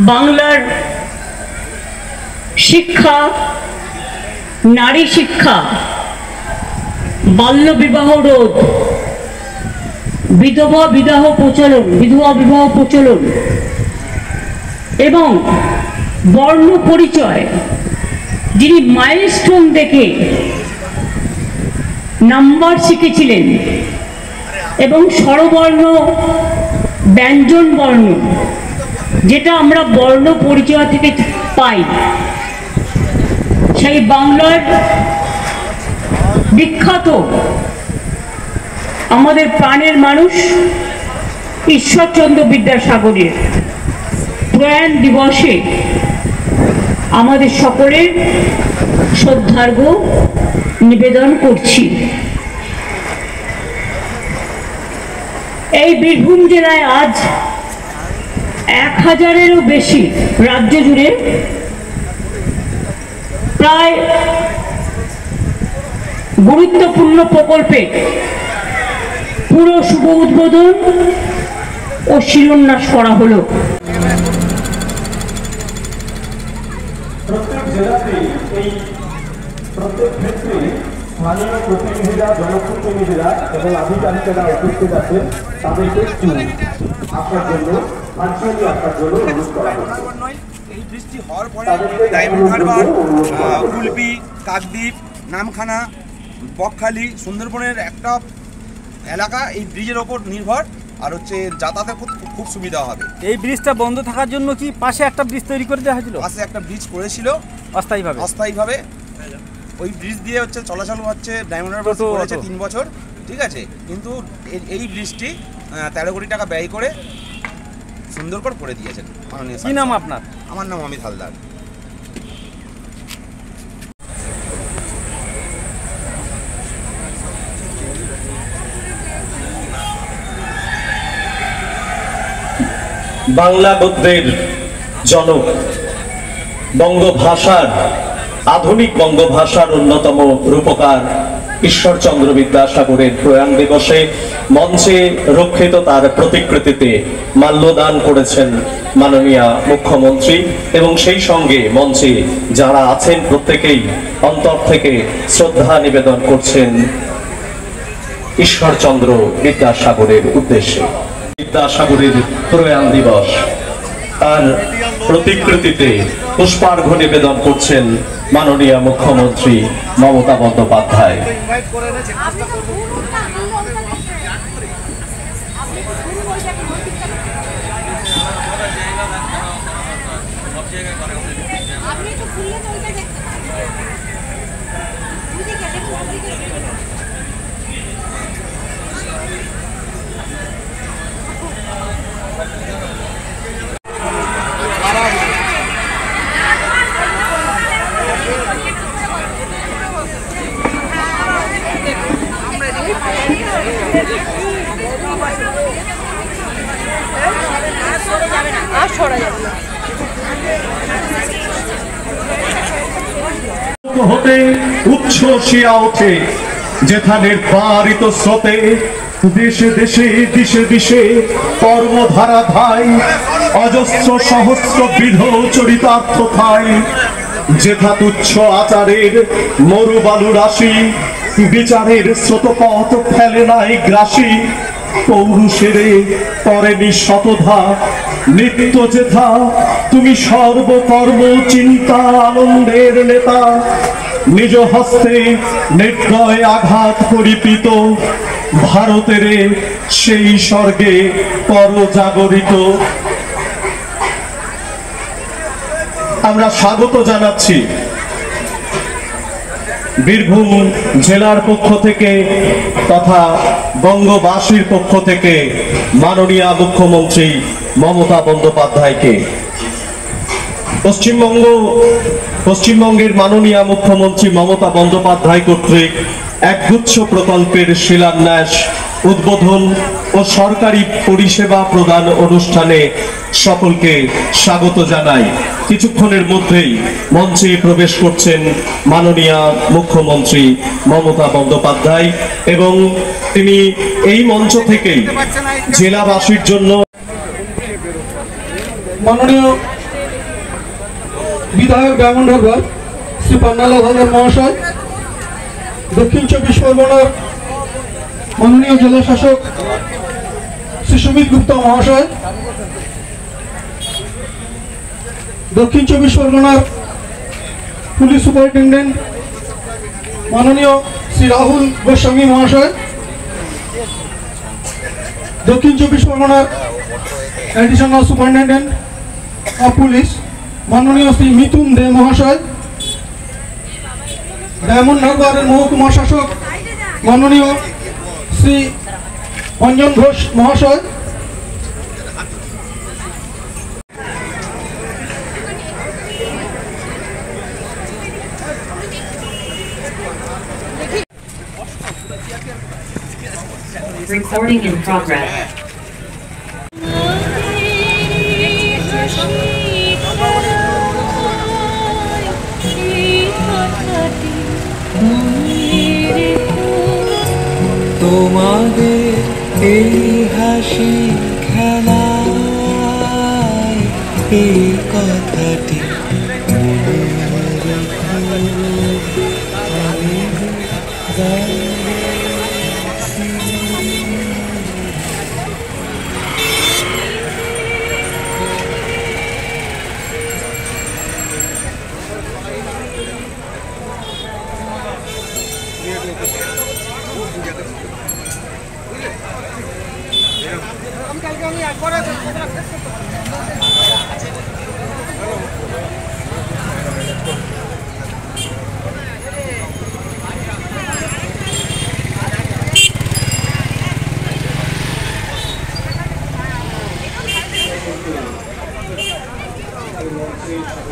বাংলার শিক্ষা, নারী শিক্ষা, বাল্য বিবাহ রোধ, বিধবা বিবাহ প্রচলন এবং বর্ণ পরিচয়, যিনি মাইলস্টোন দেখে নাম্বার শিখেছিলেন এবং স্বরবর্ণ, ব্যঞ্জন বর্ণ, যেটা আমরা বর্ণ পরিচয় থেকে পাই, সেই বাংলার বিখ্যাত আমাদের প্রাণের মানুষ ঈশ্বরচন্দ্র বিদ্যাসাগরের প্রয়াণ দিবসে আমাদের সকলের শ্রদ্ধার্ঘ্য নিবেদন করছি। এই বীরভূম জেলায় আজ 1000-এরও বেশি রাজ্য জুড়ে প্রায় গুরুত্বপূর্ণ প্রকল্পে পুরো শুভ উদ্বোধন ও শিলান্যাস করা হলো। প্রত্যেক জেলাতেই এই প্রত্যেক ক্ষেত্রে স্থানীয় প্রতিনিধিরা, জনপ্রতিনিধিরা এবং আধিকারিকেরা উপস্থিত আছেন। তাদেরকে আপনার জন্য অনুরোধ করা হচ্ছে। এই বৃষ্টি হওয়ার পরে ডায়মন্ড হারবার, কুলপি, কাকদ্বীপ, নামখানা, বকখালি, সুন্দরবনের একটা এলাকা এই ব্রিজের ওপর নির্ভর, আর হচ্ছে যাতায়াতে খুব সুবিধা হবে। এই ব্রিজটা বন্ধ থাকার জন্য কি পাশে একটা ব্রিজ তৈরি করে দেওয়া হয়েছিল? পাশে একটা ব্রিজ করেছিল অস্থায়ীভাবে। ওই ব্রিজ দিয়ে হচ্ছে চলাচল হচ্ছে, ডায়মন্ড হারবার করেছে 3 বছর, ঠিক আছে। কিন্তু এই ব্রিজটি 13 কোটি টাকা ব্যয় করে সুন্দর করে দিয়েছেন মাননীয়। কি নাম আপনার? আমার নাম অমিত হালদার। বাংলা গদ্যের জনক, বঙ্গভাষার, আধুনিক বঙ্গভাষার অন্যতম রূপকার ঈশ্বরচন্দ্র বিদ্যাসাগরের প্রয়াণ দিবসে মঞ্চে রক্ষিত তার প্রতিকৃতিতে মাল্যদান করেছেন মাননীয় মুখ্যমন্ত্রী, এবং সেই সঙ্গে মঞ্চে যারা আছেন প্রত্যেকেই অন্তর থেকে শ্রদ্ধা নিবেদন করছেন ঈশ্বরচন্দ্র বিদ্যাসাগরের উদ্দেশ্যে। বিদ্যাসাগরের প্রয়াণ দিবস, তার প্রতিকৃতিতে পুষ্পার্ঘ্য নিবেদন করছেন মাননীয় মুখ্যমন্ত্রী মমতা বন্দ্যোপাধ্যায়। হতে উচ্ছ্বসিয়া ওঠে যেখানে পারিত স্রোতে, দেশে দেশে দিশে দিশে কর্মধারা ধাই, অজস্র সহস্র বিধ চরিতার্থ খাই, যেথা তুচ্ছ আচারের মরুবালু রাশি, বিচারের স্রোতপথ ফেলে নাই গ্রাসী, পৌরুষেরে করেনি শতধা নিত্য যেথা, তুমি সর্বকর্ম চিন্তা আনন্দের নেতা, নিজ হস্তে নির্দয় আঘাত পরিপিত, ভারতের সেই স্বর্গে পরজাগরিত। আমরা স্বাগত জানাচ্ছি বীরভূম জেলার পক্ষ থেকে তথা বঙ্গবাসীর পক্ষ থেকে মাননীয় মুখ্যমন্ত্রী মমতা বন্দ্যোপাধ্যায়কে। পশ্চিমবঙ্গের মাননীয় মুখ্যমন্ত্রী মমতা বন্দ্যোপাধ্যায় কর্তৃক একগুচ্ছ প্রকল্পের শিলান্যাস, উদ্বোধন ও সরকারি পরিষেবা প্রদান অনুষ্ঠানে সকলকে স্বাগত জানাই। কিছুক্ষণের মধ্যেই মঞ্চে প্রবেশ করছেন মাননীয় মুখ্যমন্ত্রী মমতা বন্দ্যোপাধ্যায়, এবং তিনি এই মঞ্চ থেকেই জেলাবাসীর জন্য মাননীয় বিধায়ক ডায়মন্ড হারবার শ্রী পান্নালাল হালদার মহাশয়, দক্ষিণ 24 পরগনার মাননীয় জেলা শাসক শ্রী সুমিত গুপ্তা মহাশয়, দক্ষিণ 24 পরগনার পুলিশ সুপারিনটেন্ডেন্ট মাননীয় শ্রী রাহুল গোস্বামী মহাশয়, দক্ষিণ 24 পরগনার অ্যাডিশনাল সুপারিনটেন্ডেন্ট অফ পুলিশ মাননীয় শ্রী মিথুন দে মহাশয়, ডায়মন্ড হারবারের মহকুমা শাসক মাননীয় শ্রী অঞ্জন ঘোষ মহাশয়, Recording in progress. তোমাদের এই হাসি খেলায় এই কথাটি মনে রেখো, আমি Thank you.